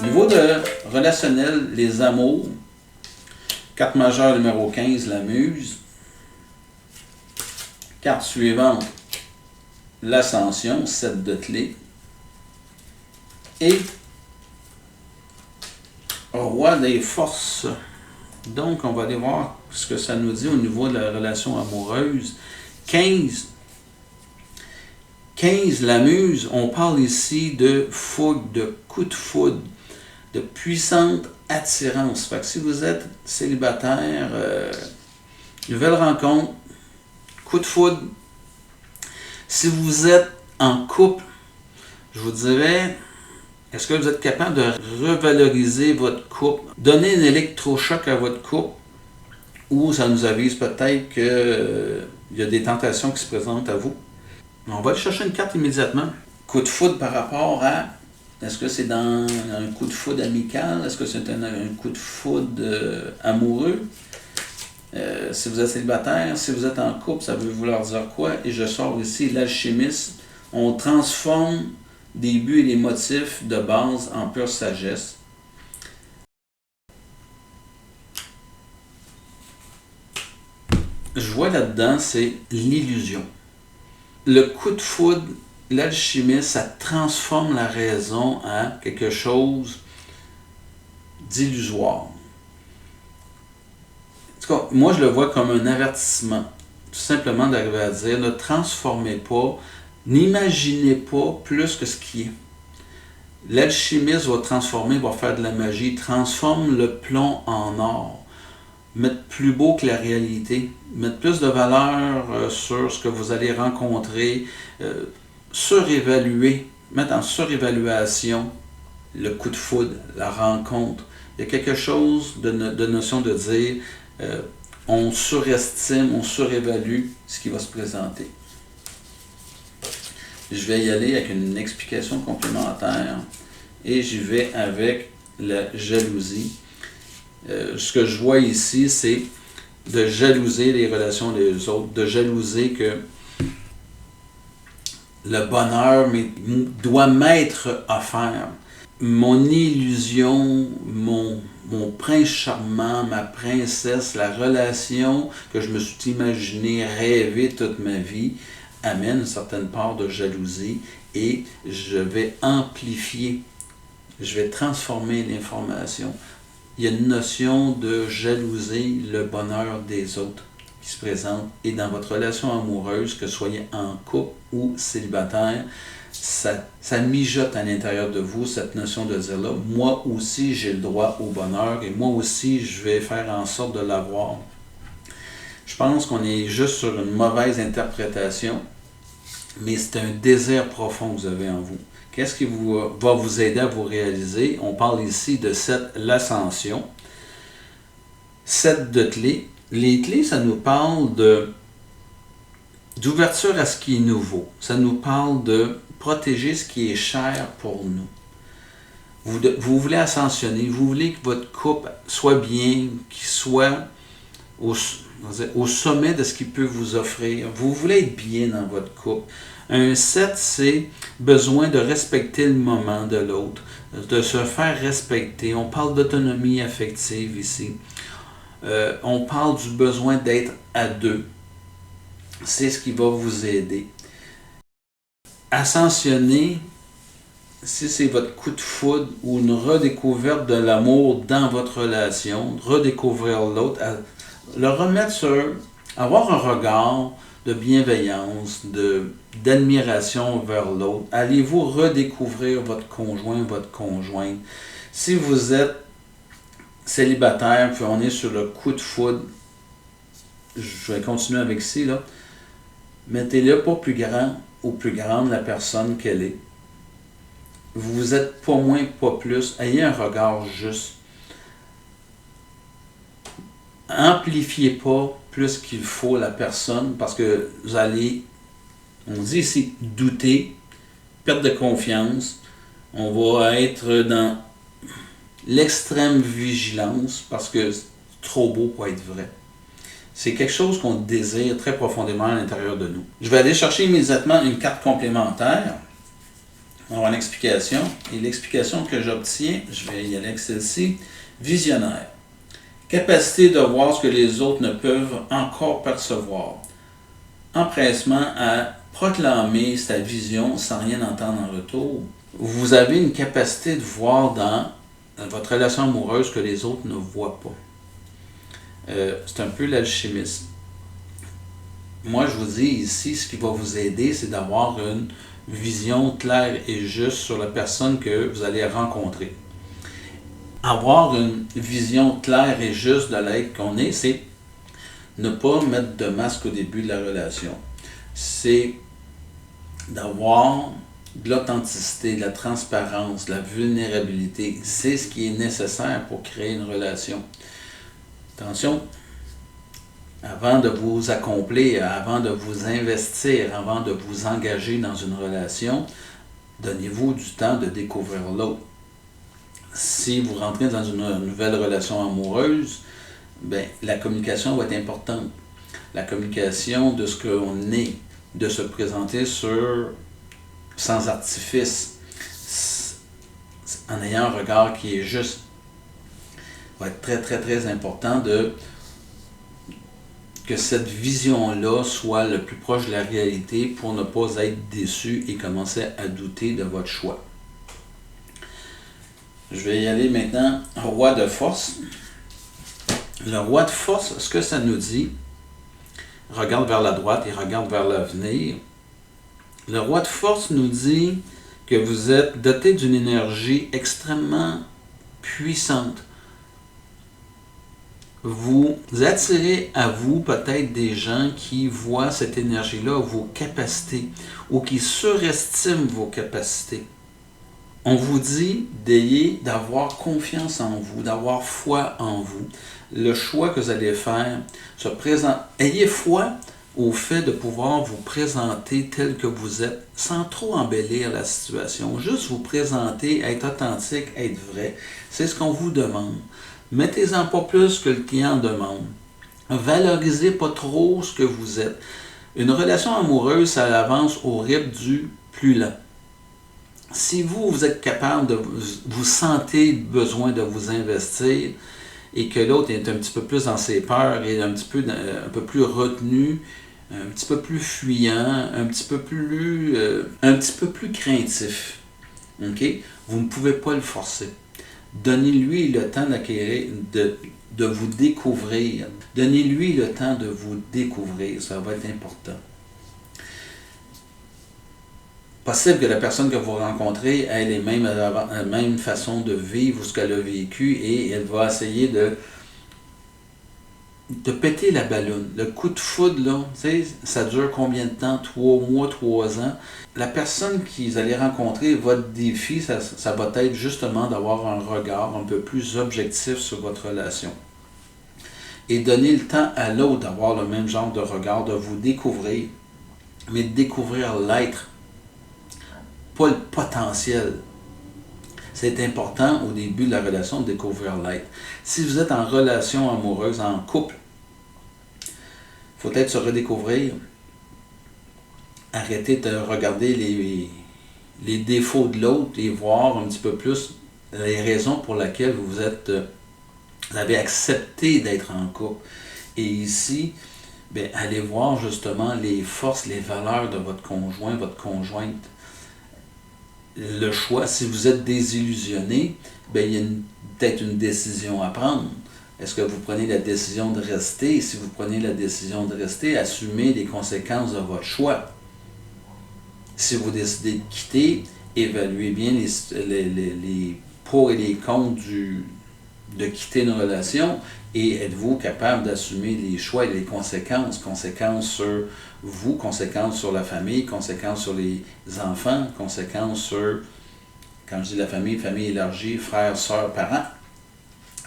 niveau de relationnel, les amours, carte majeure numéro 15, la muse. Carte suivante, l'ascension, 7 de clés. Et roi des forces. Donc, on va aller voir ce que ça nous dit au niveau de la relation amoureuse. 15, la muse, on parle ici de foudre, de coup de foudre, de puissante attirance. Fait que si vous êtes célibataire, nouvelle rencontre, coup de foudre. Si vous êtes en couple, je vous dirais, est-ce que vous êtes capable de revaloriser votre couple, donner un électrochoc à votre couple, ou ça nous avise peut-être qu'il y a des tentations qui se présentent à vous? On va aller chercher une carte immédiatement. Coup de foudre par rapport à, est-ce que c'est dans un coup de foudre amical? Est-ce que c'est un coup de foudre amoureux? Si vous êtes célibataire, si vous êtes en couple, ça veut vouloir dire quoi? Et je sors ici l'alchimiste. On transforme des buts et des motifs de base en pure sagesse. Je vois là-dedans, c'est l'illusion. Le coup de foudre, l'alchimiste, ça transforme la raison en quelque chose d'illusoire. En tout cas, moi je le vois comme un avertissement. Tout simplement d'arriver à dire, ne transformez pas, n'imaginez pas plus que ce qui est. L'alchimiste va transformer, va faire de la magie, transforme le plomb en or. Mettre plus beau que la réalité, mettre plus de valeur sur ce que vous allez rencontrer, surévaluer, mettre en surévaluation le coup de foudre, la rencontre. Il y a quelque chose de notion de dire, on surestime, on surévalue ce qui va se présenter. Je vais y aller avec une explication complémentaire et j'y vais avec la jalousie. Ce que je vois ici, c'est de jalouser les relations des autres, de jalouser que le bonheur doit m'être offert. Mon illusion, mon prince charmant, ma princesse, la relation que je me suis imaginé, rêvé toute ma vie, amène une certaine part de jalousie et je vais amplifier, je vais transformer l'information. Il y a une notion de jalouser le bonheur des autres qui se présente. Et dans votre relation amoureuse, que vous soyez en couple ou célibataire, ça mijote à l'intérieur de vous, cette notion de dire là, moi aussi j'ai le droit au bonheur et moi aussi je vais faire en sorte de l'avoir. Je pense qu'on est juste sur une mauvaise interprétation, mais c'est un désir profond que vous avez en vous. Qu'est-ce qui va vous aider à vous réaliser? On parle ici de l'ascension. 7 de clés. Les clés, ça nous parle d'ouverture à ce qui est nouveau. Ça nous parle de protéger ce qui est cher pour nous. Vous voulez ascensionner, vous voulez que votre couple soit bien, qu'il soit au sommet de ce qu'il peut vous offrir. Vous voulez être bien dans votre couple. Un 7, c'est besoin de respecter le moment de l'autre, de se faire respecter. On parle d'autonomie affective ici. On parle du besoin d'être à deux. C'est ce qui va vous aider. Ascensionner, si c'est votre coup de foudre ou une redécouverte de l'amour dans votre relation, redécouvrir l'autre, le remettre sur, avoir un regard de bienveillance, d'admiration vers l'autre. Allez-vous redécouvrir votre conjoint, votre conjointe. Si vous êtes célibataire, puis on est sur le coup de foudre, je vais continuer avec ci, là. Mettez-le pas plus grand ou plus grande la personne qu'elle est. Vous êtes pas moins, pas plus. Ayez un regard juste. Amplifiez pas plus qu'il faut la personne parce que vous allez, on dit ici, douter, perte de confiance. On va être dans l'extrême vigilance parce que c'est trop beau pour être vrai. C'est quelque chose qu'on désire très profondément à l'intérieur de nous. Je vais aller chercher immédiatement une carte complémentaire. On va avoir une explication. Et l'explication que j'obtiens, je vais y aller avec celle-ci, visionnaire. Capacité de voir ce que les autres ne peuvent encore percevoir. Empressement à proclamer sa vision sans rien entendre en retour. Vous avez une capacité de voir dans votre relation amoureuse que les autres ne voient pas. C'est un peu l'alchimisme. Moi, je vous dis ici, ce qui va vous aider, c'est d'avoir une vision claire et juste sur la personne que vous allez rencontrer. Avoir une vision claire et juste de l'être qu'on est, c'est ne pas mettre de masque au début de la relation. C'est d'avoir de l'authenticité, de la transparence, de la vulnérabilité. C'est ce qui est nécessaire pour créer une relation. Attention, avant de vous accomplir, avant de vous investir, avant de vous engager dans une relation, donnez-vous du temps de découvrir l'autre. Si vous rentrez dans une nouvelle relation amoureuse, la communication va être importante. La communication de ce qu'on est, de se présenter sans artifice, en ayant un regard qui est juste, va être très, très, très important que cette vision-là soit le plus proche de la réalité pour ne pas être déçu et commencer à douter de votre choix. Je vais y aller maintenant, roi de force. Le roi de force, ce que ça nous dit, regarde vers la droite et regarde vers l'avenir. Le roi de force nous dit que vous êtes doté d'une énergie extrêmement puissante. Vous attirez à vous peut-être des gens qui voient cette énergie-là, vos capacités, ou qui surestiment vos capacités. On vous dit d'avoir confiance en vous, d'avoir foi en vous. Le choix que vous allez faire, ayez foi au fait de pouvoir vous présenter tel que vous êtes, sans trop embellir la situation. Juste vous présenter, être authentique, être vrai. C'est ce qu'on vous demande. Mettez-en pas plus que le client demande. Valorisez pas trop ce que vous êtes. Une relation amoureuse, ça avance au rythme du plus lent. Si vous êtes capable vous sentez le besoin de vous investir et que l'autre est un petit peu plus dans ses peurs et un peu plus retenu, un petit peu plus fuyant, un petit peu plus craintif, okay? Vous ne pouvez pas le forcer. Donnez-lui le temps d'acquérir, de vous découvrir. Donnez-lui le temps de vous découvrir. Ça va être important. Possible que la personne que vous rencontrez ait la même façon de vivre ou ce qu'elle a vécu et elle va essayer de péter la balloune. Le coup de foudre, là, ça dure combien de temps? 3 mois, 3 ans. La personne qu'ils allaient rencontrer, votre défi, ça va être justement d'avoir un regard un peu plus objectif sur votre relation. Et donner le temps à l'autre d'avoir le même genre de regard, de vous découvrir, mais de découvrir l'être, pas le potentiel. C'est important au début de la relation de découvrir l'être. Si vous êtes en relation amoureuse, en couple, il faut peut-être se redécouvrir. Arrêtez de regarder les défauts de l'autre et voir un petit peu plus les raisons pour lesquelles vous avez accepté d'être en couple. Et ici, allez voir justement les forces, les valeurs de votre conjoint, votre conjointe. Le choix, si vous êtes désillusionné, il y a peut-être une décision à prendre. Est-ce que vous prenez la décision de rester? Si vous prenez la décision de rester, assumez les conséquences de votre choix. Si vous décidez de quitter, évaluez bien les pour et les contre de quitter une relation et êtes-vous capable d'assumer les choix et les conséquences? Conséquences sur vous, conséquences sur la famille, conséquences sur les enfants, conséquences sur, quand je dis la famille, famille élargie, frères, sœurs, parents,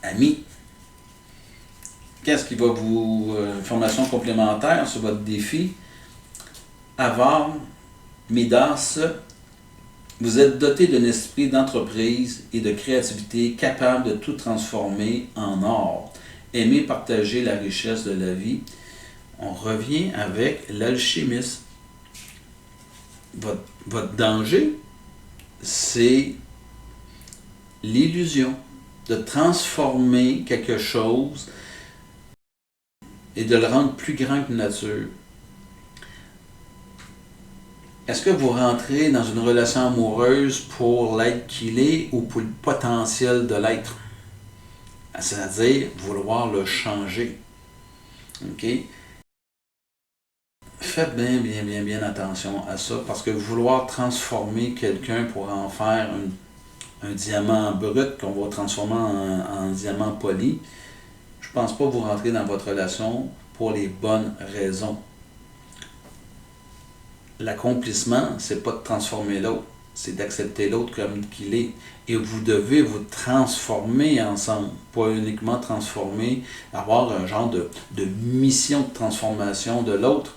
amis. Qu'est-ce qui va vous... formation complémentaire sur votre défi? Avoir Midas, vous êtes doté d'un esprit d'entreprise et de créativité capable de tout transformer en or. Aimez partager la richesse de la vie. On revient avec l'alchimisme. Votre danger, c'est l'illusion de transformer quelque chose et de le rendre plus grand que nature. Est-ce que vous rentrez dans une relation amoureuse pour l'être qu'il est ou pour le potentiel de l'être? C'est-à-dire vouloir le changer. OK? Faites bien attention à ça, parce que vouloir transformer quelqu'un pour en faire un diamant brut qu'on va transformer en diamant poli, je ne pense pas que vous rentrez dans votre relation pour les bonnes raisons. L'accomplissement, c'est pas de transformer l'autre, c'est d'accepter l'autre comme qu'il est. Et vous devez vous transformer ensemble, pas uniquement transformer, avoir un genre de mission de transformation de l'autre,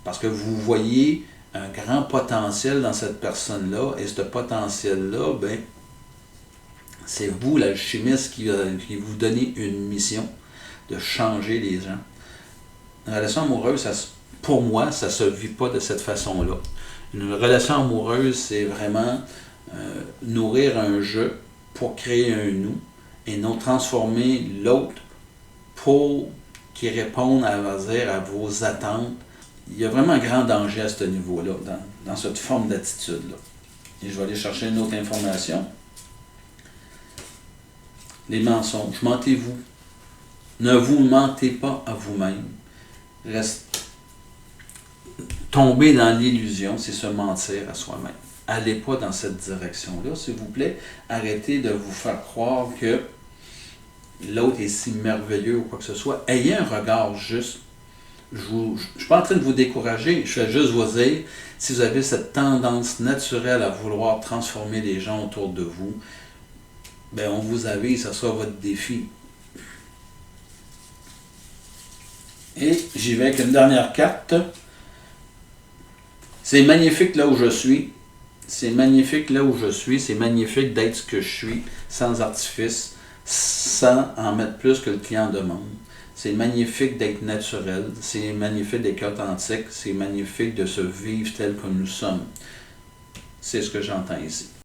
parce que vous voyez un grand potentiel dans cette personne-là, et ce potentiel-là, ben, c'est vous, l'alchimiste, qui vous donnez une mission de changer les gens. Une relation amoureuse, pour moi, ça ne se vit pas de cette façon-là. Une relation amoureuse, c'est vraiment nourrir un je pour créer un nous et non transformer l'autre pour qu'il réponde à vos attentes. Il y a vraiment un grand danger à ce niveau-là, dans cette forme d'attitude-là. Et je vais aller chercher une autre information. Les mensonges. Mentez-vous. Ne vous mentez pas à vous-même. Tomber dans l'illusion, c'est se mentir à soi-même. Allez pas dans cette direction-là, s'il vous plaît. Arrêtez de vous faire croire que l'autre est si merveilleux ou quoi que ce soit. Ayez un regard juste. Je ne suis pas en train de vous décourager, je vais juste vous dire, si vous avez cette tendance naturelle à vouloir transformer les gens autour de vous, ben on vous avise, ça sera votre défi. Et j'y vais avec une dernière carte. C'est magnifique là où je suis. C'est magnifique là où je suis. C'est magnifique d'être ce que je suis, sans artifice, sans en mettre plus que le client demande. C'est magnifique d'être naturel. C'est magnifique d'être authentique. C'est magnifique de se vivre tel que nous sommes. C'est ce que j'entends ici.